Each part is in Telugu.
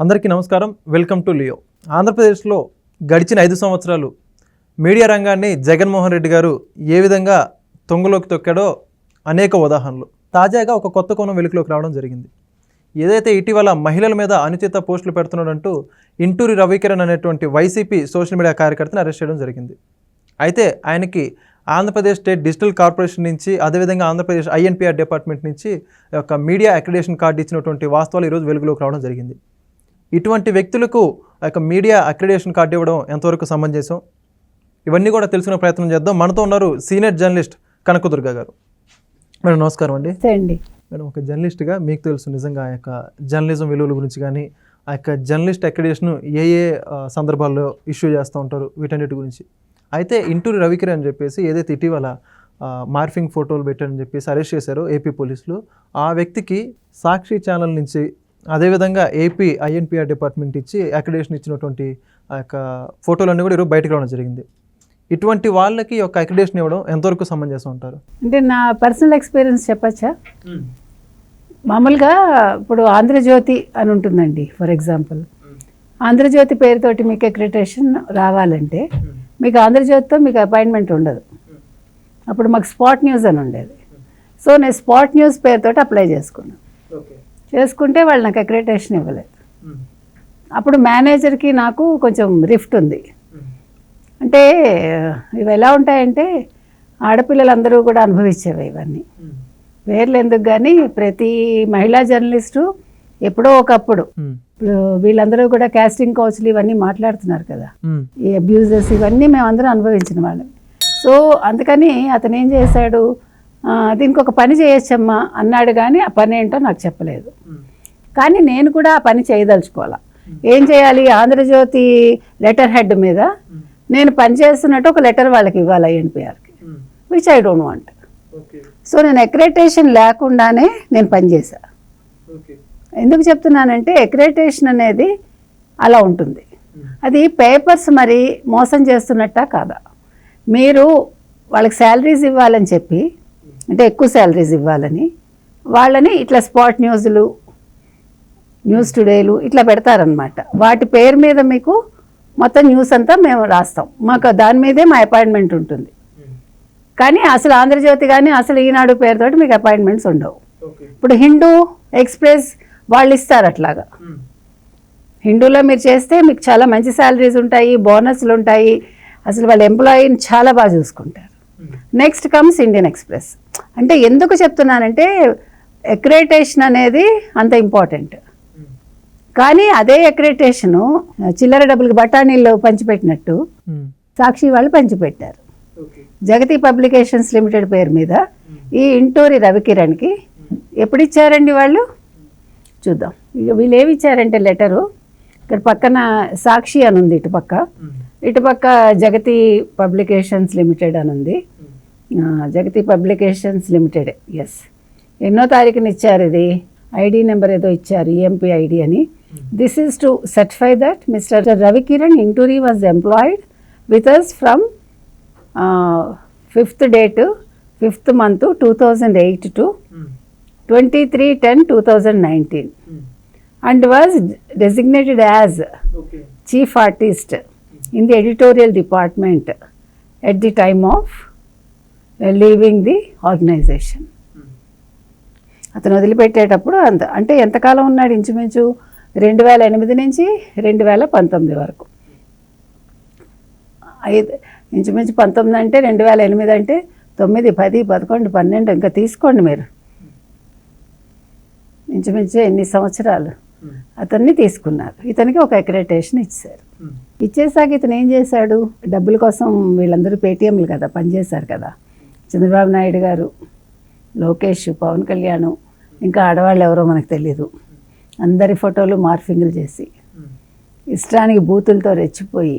అందరికీ నమస్కారం. Welcome to Leo. ఆంధ్రప్రదేశ్లో గడిచిన 5 సంవత్సరాలు మీడియా రంగాన్ని జగన్మోహన్ రెడ్డి గారు ఏ విధంగా తొంగలోకి తొక్కాడో అనేక ఉదాహరణలు. తాజాగా ఒక కొత్త కోణం వెలుగులోకి రావడం జరిగింది. ఏదైతే ఇటీవల మహిళల మీద అనుచిత పోస్టులు పెడుతున్నాడంటూ ఇంటూరి రవికిరణ్ అనేటువంటి వైసీపీ సోషల్ మీడియా కార్యకర్తను అరెస్ట్ చేయడం జరిగింది. అయితే ఆయనకి ఆంధ్రప్రదేశ్ స్టేట్ డిజిటల్ కార్పొరేషన్ నుంచి, అదేవిధంగా ఆంధ్రప్రదేశ్ ఐఎన్పిఆర్ డిపార్ట్మెంట్ నుంచి ఒక మీడియా అక్రిడేషన్ కార్డు ఇచ్చినటువంటి వాస్తవాలు ఈరోజు వెలుగులోకి రావడం జరిగింది. ఇటువంటి వ్యక్తులకు మీడియా అక్రిడేషన్ కార్డు ఇవ్వడం ఎంతవరకు సమంజసం, ఇవన్నీ కూడా తెలుసుకునే ప్రయత్నం చేద్దాం. మనతో ఉన్నారు సీనియర్ జర్నలిస్ట్ కనకదుర్గ గారు. మేడం నమస్కారం అండి. మేడం, ఒక జర్నలిస్ట్గా మీకు తెలుసు నిజంగా ఆ యొక్క జర్నలిజం విలువల గురించి కానీ, ఆ యొక్క జర్నలిస్ట్ అక్రిడేషన్ ఏ సందర్భాల్లో ఇష్యూ చేస్తూ ఉంటారు, వీటన్నిటి గురించి. అయితే ఇంటూరి రవికిరణ్ అని చెప్పేసి ఏదైతే ఇటీవల మార్ఫింగ్ ఫోటోలు పెట్టారని చెప్పేసి అరెస్ట్ చేశారో ఏపీ పోలీసులు, ఆ వ్యక్తికి సాక్షి ఛానల్ నుంచి, అదేవిధంగా ఏపీ ఐఎన్పిఆర్ డిపార్ట్మెంట్ ఇచ్చి అక్రిడేషన్ ఇచ్చినటువంటి ఆ యొక్క ఫోటోలన్నీ కూడా ఈరోజు బయటకు రావడం జరిగింది. ఇటువంటి వాళ్ళకి ఒక అక్రిడేషన్ ఇవ్వడం ఎంతవరకు సమంజసం ఉంటారు? అంటే నా పర్సనల్ ఎక్స్పీరియన్స్ చెప్పచ్చా? మామూలుగా ఇప్పుడు ఆంధ్రజ్యోతి అని ఉంటుందండి. ఫర్ ఎగ్జాంపుల్, ఆంధ్రజ్యోతి పేరుతోటి మీకు అక్రిడేషన్ రావాలంటే మీకు ఆంధ్రజ్యోతితో మీకు అపాయింట్మెంట్ ఉండదు. అప్పుడు మాకు స్పాట్ న్యూస్ అని ఉండేది. సో నేను స్పాట్ న్యూస్ పేరుతోటి అప్లై చేసుకున్నాను. చేసుకుంటే వాళ్ళు నాకు అక్రిడేషన్ ఇవ్వలేదు. అప్పుడు మేనేజర్కి నాకు కొంచెం రిఫ్ట్ ఉంది. అంటే ఇవి ఎలా ఉంటాయంటే ఆడపిల్లలందరూ కూడా అనుభవించేవి ఇవన్నీ. పేర్లు ఎందుకు కానీ ప్రతి మహిళా జర్నలిస్టు ఎప్పుడో ఒకప్పుడు, ఇప్పుడు వీళ్ళందరూ కూడా కాస్టింగ్ కౌచ్లు ఇవన్నీ మాట్లాడుతున్నారు కదా, ఈ అబ్యూజెస్ ఇవన్నీ మేమందరం అనుభవించిన వాళ్ళం. సో అందుకని అతను ఏం చేశాడు, దీనికి ఒక పని చేయొచ్చమ్మా అన్నాడు, కానీ ఆ పని ఏంటో నాకు చెప్పలేదు. కానీ నేను కూడా ఆ పని చేయదలుచుకోవాలా. ఏం చేయాలి, ఆంధ్రజ్యోతి లెటర్ హెడ్ మీద నేను పనిచేస్తున్నట్టు ఒక లెటర్ వాళ్ళకి ఇవ్వాలి ఐఎన్పిఆర్కి, which I don't want. So నేను అక్రిడిటేషన్ లేకుండానే నేను పనిచేశా. ఎందుకు చెప్తున్నానంటే అక్రిడిటేషన్ అనేది అలా ఉంటుంది. అది పేపర్స్ మరి మోసం చేస్తున్నట్టా కాదా? మీరు వాళ్ళకి శాలరీస్ ఇవ్వాలని చెప్పి, అంటే ఎక్కువ శాలరీస్ ఇవ్వాలని వాళ్ళని ఇట్లా స్పాట్ న్యూస్లు, న్యూస్ టుడేలు ఇట్లా పెడతారనమాట. వాటి పేరు మీద మీకు మొత్తం న్యూస్ అంతా మేము రాస్తాం, మాకు దాని మీదే మా అపాయింట్మెంట్ ఉంటుంది. కానీ అసలు ఆంధ్రజ్యోతి కానీ అసలు ఈనాడు పేరుతోటి మీకు అపాయింట్మెంట్స్ ఉండవు. ఇప్పుడు హిందూ, ఎక్స్ప్రెస్ వాళ్ళు ఇస్తారు అట్లాగా. హిందూలో మీరు చేస్తే మీకు చాలా మంచి శాలరీస్ ఉంటాయి, బోనస్లు ఉంటాయి, అసలు వాళ్ళ ఎంప్లాయీని చాలా బాగా చూసుకుంటారు. Next comes Indian express. అంటే ఎందుకు చెప్తున్నానంటే అక్రిడిటేషన్ అనేది అంత ఇంపార్టెంట్. కానీ అదే అక్రిడిటేషను చిల్లర డబ్బులకి బఠానీల్లో పంచిపెట్టినట్టు సాక్షి వాళ్ళు పంచిపెట్టారు. జగతి పబ్లికేషన్స్ లిమిటెడ్ పేరు మీద ఈ ఇంటూరి రవికిరణ్కి ఎప్పుడు ఇచ్చారండి వాళ్ళు? చూద్దాం. ఇక వీళ్ళు ఏమి ఇచ్చారంటే లెటరు, ఇక్కడ పక్కన సాక్షి అని ఉంది, ఇటుపక్క జగతి పబ్లికేషన్స్ లిమిటెడ్ అని ఉంది. Jagati publications limited, yes. ఎన్నో తారీఖున ఇచ్చారు, ఇది ఐడి నెంబర్ ఏదో ఇచ్చారు, ఈఎంపీ ఐడి అని. This is to certify that Mr Ravikiran Inturi was employed with us from 5th date 5th month 2008 to 23/10/2019 and was designated as chief artist in the editorial department at the time of leaving the organization. అతను వదిలిపెట్టేటప్పుడు అంటే ఎంతకాలం ఉన్నాడు, ఇంచుమించు 2008 నుంచి 2019 వరకు. ఇంచుమించు 19 అంటే 2008 అంటే 9, 10, 11, 12 ఇంకా తీసుకోండి మీరు, ఇంచుమించు ఎన్ని సంవత్సరాలు అతన్ని తీసుకున్నారు. ఇతనికి ఒక అక్రిడిటేషన్ ఇచ్చారు. ఇచ్చేసాక ఇతను ఏం చేశాడు, డబ్బుల కోసం వీళ్ళందరూ పేటీఎంలు కదా పనిచేశారు కదా, చంద్రబాబు నాయుడు గారు, లోకేష్, పవన్ కళ్యాణ్, ఇంకా ఆడవాళ్ళు ఎవరో మనకు తెలీదు, అందరి ఫోటోలు మార్ఫింగ్లు చేసి ఇష్టానికి బూతులతో రెచ్చిపోయి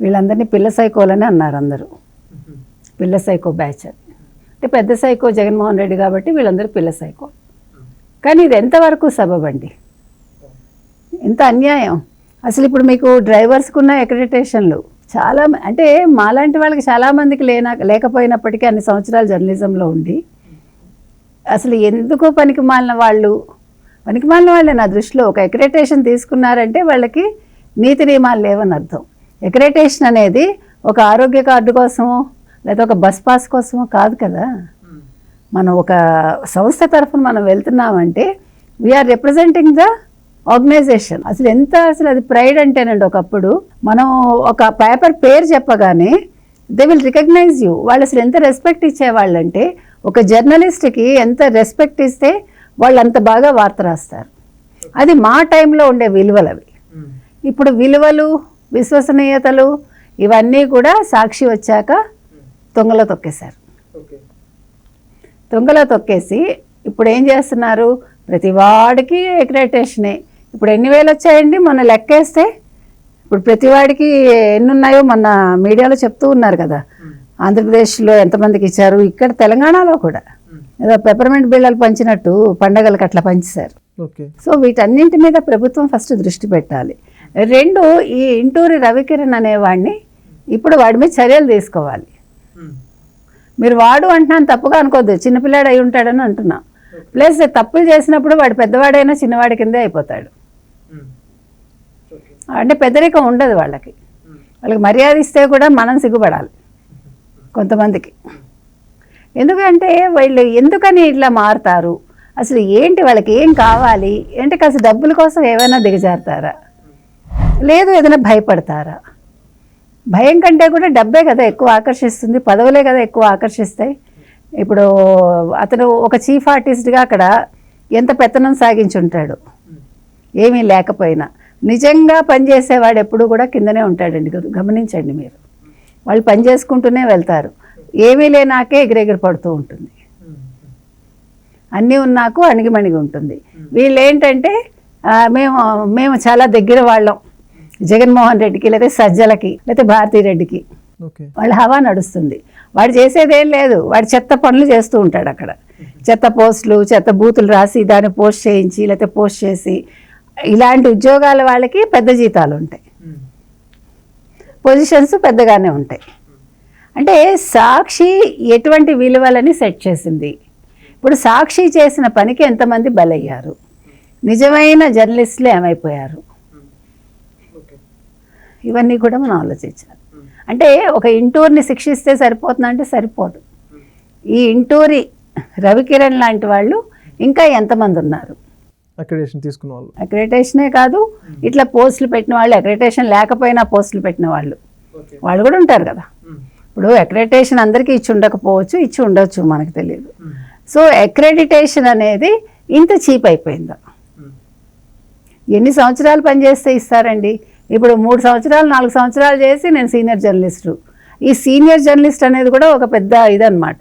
వీళ్ళందరినీ పిల్ల సైకోలని అన్నారు అందరూ. పిల్ల సైకో బ్యాచ్ అని, అంటే పెద్ద సైకో జగన్మోహన్ రెడ్డి కాబట్టి వీళ్ళందరూ పిల్ల సైకో. కానీ ఇది ఎంతవరకు సబబండి, ఎంత అన్యాయం అసలు. ఇప్పుడు మీకు డ్రైవర్స్కి ఉన్న అక్రిడిటేషన్లు చాలా, అంటే మాలాంటి వాళ్ళకి చాలామందికి లేకపోయినప్పటికీ అన్ని సంవత్సరాలు జర్నలిజంలో ఉండి అసలు ఎందుకో పనికి మాలిన వాళ్ళు పనికిమాలిన వాళ్ళే నా దృష్టిలో. ఒక అక్రెడిటేషన్ తీసుకున్నారంటే వాళ్ళకి నీతి నియమాలు లేవని అర్థం. అక్రెడిటేషన్ అనేది ఒక ఆరోగ్య కార్డు కోసమో లేదా ఒక బస్ పాస్ కోసమో కాదు కదా. మనం ఒక సంస్థ తరఫున మనం వెళ్తున్నామంటే వీఆర్ రిప్రజెంటింగ్ ద ఆర్గనైజేషన్. అసలు అది ప్రైడ్ అంటేనండి. ఒకప్పుడు మనం ఒక పేపర్ పేరు చెప్పగానే దే విల్ రికగ్నైజ్ యూ. వాళ్ళు అసలు ఎంత రెస్పెక్ట్ ఇచ్చేవాళ్ళంటే, ఒక జర్నలిస్ట్కి ఎంత రెస్పెక్ట్ ఇస్తే వాళ్ళు అంత బాగా వార్త రాస్తారు. అది మా టైంలో ఉండే విలువలు అవి. ఇప్పుడు విలువలు, విశ్వసనీయతలు ఇవన్నీ కూడా సాక్షి వచ్చాక తొంగలో తొక్కేశారు. తొంగలో తొక్కేసి ఇప్పుడు ఏం చేస్తున్నారు, ప్రతి వాడికి అక్రెడిటేషనే. ఇప్పుడు ఎన్ని వేలు వచ్చాయండి మొన్న లెక్కేస్తే? ఇప్పుడు ప్రతి వాడికి ఎన్ని ఉన్నాయో మొన్న మీడియాలో చెప్తూ ఉన్నారు కదా. ఆంధ్రప్రదేశ్లో ఎంతమందికి ఇచ్చారు, ఇక్కడ తెలంగాణలో కూడా ఏదో పెప్పర్మెంట్ బిళ్ళలు పంచినట్టు పండగలకు అట్లా పంచేశారు. సో వీటన్నింటి మీద ప్రభుత్వం ఫస్ట్ దృష్టి పెట్టాలి. 2, ఈ ఇంటూరి రవికిరణ్ అనేవాడిని ఇప్పుడు వాడి మీద చర్యలు తీసుకోవాలి. మీరు వాడు అంటున్నాను తప్పుగా అనుకోద్దు, చిన్నపిల్లాడు అయి ఉంటాడని అంటున్నా. ప్లస్ తప్పులు చేసినప్పుడు వాడు పెద్దవాడైనా చిన్నవాడి కిందే అయిపోతాడు. అంటే పెద్దరికం ఉండదు వాళ్ళకి మర్యాద ఇస్తే కూడా మనం సిగ్గుపడాలి కొంతమందికి. ఎందుకంటే వాళ్ళు ఎందుకని ఇట్లా మారుతారు, అసలు ఏంటి, వాళ్ళకి ఏం కావాలి అంటే కాస్త డబ్బుల కోసం ఏమైనా దిగజారుతారా, లేదు ఏదైనా భయపడతారా? భయం కంటే కూడా డబ్బే కదా ఎక్కువ ఆకర్షిస్తుంది, పదవులే కదా ఎక్కువ ఆకర్షిస్తాయి. ఇప్పుడు అతను ఒక చీఫ్ ఆర్టిస్ట్గా అక్కడ ఎంత పెత్తనం సాగించుంటాడు ఏమీ లేకపోయినా. నిజంగా పనిచేసేవాడు ఎప్పుడు కూడా కిందనే ఉంటాడండి. గమనించండి మీరు, వాళ్ళు పని చేసుకుంటూనే వెళ్తారు. ఏమీ లేనాకే ఎగిరెగిరి పడుతూ ఉంటుంది, అన్నీ ఉన్నాకు అణిగిమణిగి ఉంటుంది. వీళ్ళు ఏంటంటే మేము చాలా దగ్గర వాళ్ళం జగన్మోహన్ రెడ్డికి, లేదా సజ్జలకి, లేదా భారతీరెడ్డికి. వాళ్ళ హవా నడుస్తుంది. వాడు చేసేదేం లేదు, వాడు చెత్త పనులు చేస్తూ ఉంటాడు అక్కడ. చెత్త పోస్టులు, చెత్త బూతులు రాసి దాన్ని పోస్ట్ చేయించి లేకపోతే పోస్ట్ చేసి, ఇలాంటి ఉద్యోగాల వాళ్ళకి పెద్ద జీతాలు ఉంటాయి, పొజిషన్స్ పెద్దగానే ఉంటాయి. అంటే సాక్షి ఎటువంటి విలువలని సెట్ చేసింది. ఇప్పుడు సాక్షి చేసిన పనికి ఎంతమంది బలయ్యారు, నిజమైన జర్నలిస్టులు ఏమైపోయారు, ఇవన్నీ కూడా మనం ఆలోచించాలి. అంటే ఒక ఇంటూరిని శిక్షిస్తే సరిపోతుందంటే సరిపోదు. ఈ ఇంటూరి రవికిరణ్ లాంటి వాళ్ళు ఇంకా ఎంతమంది ఉన్నారు, అక్రెడిటేషన్ తీసుకున్న వాళ్ళు. అక్రెడిటేషనే కాదు, ఇట్లా పోస్టులు పెట్టిన వాళ్ళు, అక్రెడిటేషన్ లేకపోయినా పోస్టులు పెట్టిన వాళ్ళు కూడా ఉంటారు కదా. ఇప్పుడు అక్రెడిటేషన్ అందరికీ ఇచ్చి ఉండకపోవచ్చు, ఇచ్చి ఉండొచ్చు, మనకు తెలియదు. సో అక్రెడిటేషన్ అనేది ఇంత చీప్ అయిపోయిందా? ఎన్ని సంవత్సరాలు పనిచేస్తే ఇస్తారండి? ఇప్పుడు 3 సంవత్సరాలు 4 సంవత్సరాలు చేసి నేను సీనియర్ జర్నలిస్టు. ఈ సీనియర్ జర్నలిస్ట్ అనేది కూడా ఒక పెద్ద ఇదన్నమాట.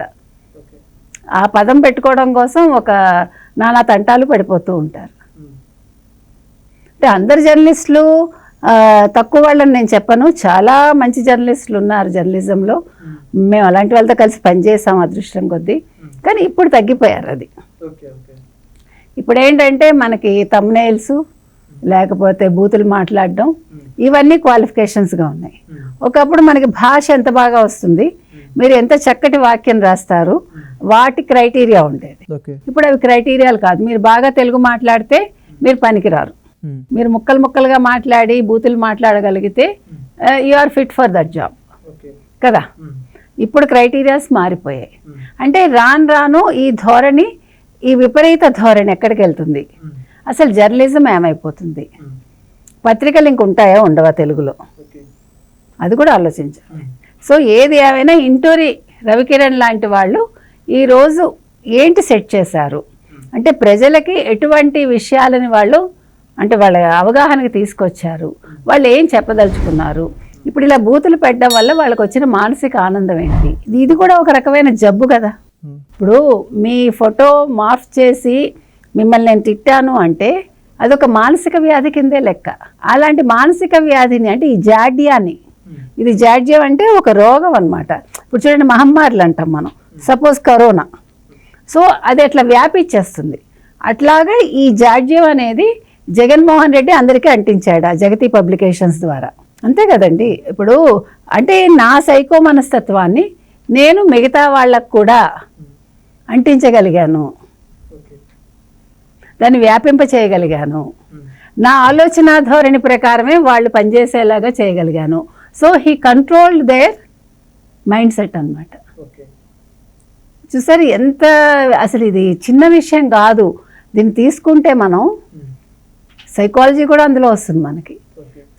ఆ పదం పెట్టుకోవడం కోసం ఒక నానా తంటాలు పడిపోతూ ఉంటారు. అంటే అందరు జర్నలిస్టులు తక్కువ వాళ్ళని నేను చెప్పను, చాలా మంచి జర్నలిస్టులు ఉన్నారు జర్నలిజంలో. మేము అలాంటి వాళ్ళతో కలిసి పనిచేసాం అదృష్టం కొద్దీ. కానీ ఇప్పుడు తగ్గిపోయారు అది. ఇప్పుడు ఏంటంటే మనకి థంబ్నెయిల్స్ లేకపోతే బూతులు మాట్లాడడం ఇవన్నీ క్వాలిఫికేషన్స్గా ఉన్నాయి. ఒకప్పుడు మనకి భాష ఎంత బాగా వస్తుంది, మీరు ఎంత చక్కటి వాక్యం రాస్తారు, వాటి క్రైటీరియా ఉండేది. ఇప్పుడు అవి క్రైటీరియాలు కాదు. మీరు బాగా తెలుగు మాట్లాడితే మీరు పనికిరారు. మీరు ముక్కలుగా మాట్లాడి బూతులు మాట్లాడగలిగితే you are fit for that job కదా. ఇప్పుడు క్రైటీరియాస్ మారిపోయాయి. అంటే రాను ఈ ధోరణి, ఈ విపరీత ధోరణి ఎక్కడికి వెళ్తుంది? అసలు జర్నలిజం ఏమైపోతుంది? పత్రికలు ఇంక ఉంటాయా, ఉండవా తెలుగులో? అది కూడా ఆలోచించాలి. సో ఏది ఏమైనా ఇంటూరి రవికిరణ్ లాంటి వాళ్ళు ఈరోజు ఏంటి సెట్ చేశారు అంటే, ప్రజలకి ఎటువంటి విషయాలని వాళ్ళు అంటే వాళ్ళ అవగాహనకి తీసుకొచ్చారు, వాళ్ళు ఏం చెప్పదలుచుకున్నారు. ఇప్పుడు ఇలా బూతులు పెట్టడం వల్ల వాళ్ళకి వచ్చిన మానసిక ఆనందం ఏంటి? ఇది కూడా ఒక రకమైన జబ్బు కదా. ఇప్పుడు మీ ఫోటో మార్ఫ్ చేసి మిమ్మల్ని నేను తిట్టాను అంటే అదొక మానసిక వ్యాధి కిందే లెక్క. అలాంటి మానసిక వ్యాధిని అంటే ఈ జాడ్యాన్ని, ఇది జాడ్యం అంటే ఒక రోగం అన్నమాట. ఇప్పుడు చూడండి, మహమ్మారులు అంటాం మనం, సపోజ్ కరోనా. సో అది అట్లా వ్యాపించేస్తుంది. అట్లాగా ఈ జాడ్యం అనేది జగన్మోహన్ రెడ్డి అందరికీ అంటించాడు ఆ జగతి పబ్లికేషన్స్ ద్వారా. అంతే కదండి. ఇప్పుడు అంటే నా సైకో మనస్తత్వాన్ని నేను మిగతా వాళ్ళకు కూడా అంటించగలిగాను. దాన్ని వ్యాపింప చేయగలిగాను, నా ఆలోచన ధోరణి ప్రకారమే వాళ్ళు పనిచేసేలాగా చేయగలిగాను. So he controlled their mind set అనమాట. చూసారు ఎంత, అసలు ఇది చిన్న విషయం కాదు. దీన్ని తీసుకుంటే మనం సైకాలజీ కూడా అందులో వస్తుంది మనకి.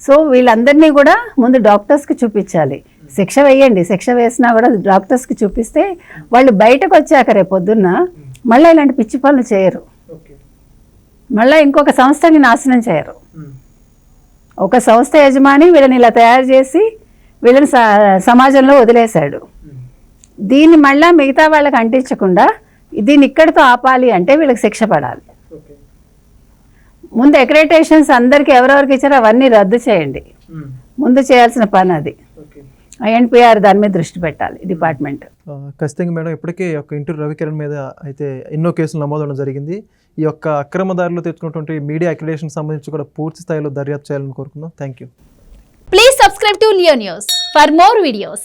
సో వీళ్ళందరినీ కూడా ముందు డాక్టర్స్కి చూపించాలి. శిక్ష వేయండి, శిక్ష వేసినా కూడా డాక్టర్స్కి చూపిస్తే వాళ్ళు బయటకు వచ్చాక రేపు పొద్దున్న మళ్ళీ ఇలాంటి పిచ్చి పనులు చేయరు, మళ్ళీ ఇంకొక సంస్థని నాశనం చేయరు. ఒక సంస్థ యజమాని వీళ్ళని ఇలా తయారు చేసి వీళ్ళని సమాజంలో వదిలేశాడు. దీన్ని మళ్ళీ మిగతా వాళ్ళకి అంటించకుండా దీన్ని ఇక్కడితో ఆపాలి అంటే వీళ్ళకి శిక్ష పడాలి. ముందు అక్రెడిటేషన్స్ అందరికీ ఎవరెవరికి ఇచ్చారో అవన్నీ రద్దు చేయండి. ముందు చేయాల్సిన పని అది. INPR దాని మీద దృష్టి పెట్టాలి డిపార్ట్మెంట్. ఖచ్చితంగా మేడం, ఇప్పటికే ఒక ఇంటూరు రవికిరణ్ మీద అయితే ఎన్నో కేసులు నమోదవడం జరిగింది. ఈ యొక్క అక్రమదారులు తెచ్చుకున్నటువంటి మీడియా అక్రిడేషన్ సంబంధించి కూడా పూర్తి స్థాయిలో దర్యాప్తు చేయాలని కోరుకుందాం. Thank you. Please subscribe to Leo News for more videos.